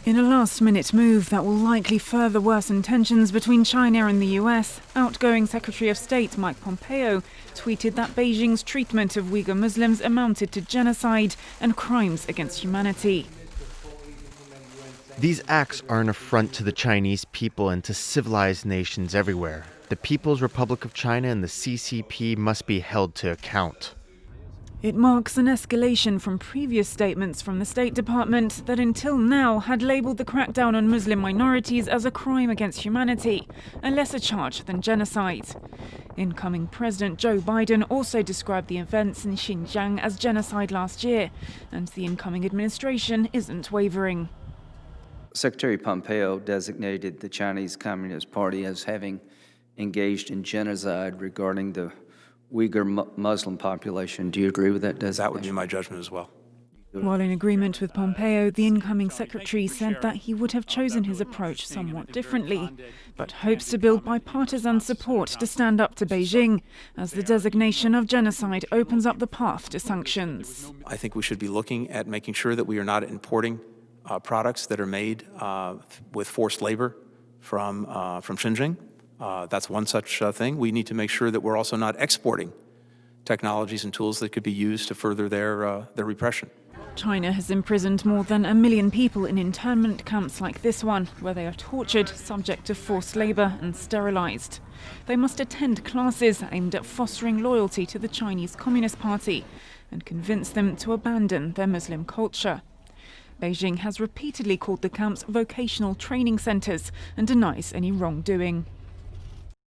In a last-minute move that will likely further worsen tensions between China and the US, outgoing Secretary of State Mike Pompeo tweeted that Beijing's treatment of Uighur Muslims amounted to genocide and crimes against humanity. These acts are an affront to the Chinese people and to civilized nations everywhere. The People's Republic of China and the CCP must be held to account. It marks an escalation from previous statements from the State Department that until now had labelled the crackdown on Muslim minorities as a crime against humanity, a lesser charge than genocide. Incoming President Joe Biden also described the events in Xinjiang as genocide last year, and the incoming administration isn't wavering. Secretary Pompeo designated the Chinese Communist Party as having engaged in genocide regarding the Uighur Muslim population. Do you agree with that designation? That would be my judgment as well. While in agreement with Pompeo, the incoming secretary said that he would have chosen his approach somewhat differently, but hopes to build bipartisan support to stand up to Beijing, as the designation of genocide opens up the path to sanctions. I think we should be looking at making sure that we are not importing products that are made with forced labor from Xinjiang. That's one such thing. We need to make sure that we're also not exporting technologies and tools that could be used to further their repression. China has imprisoned more than 1 million people in internment camps like this one, where they are tortured, subject to forced labor and sterilized. They must attend classes aimed at fostering loyalty to the Chinese Communist Party and convince them to abandon their Muslim culture. Beijing has repeatedly called the camps vocational training centers and denies any wrongdoing.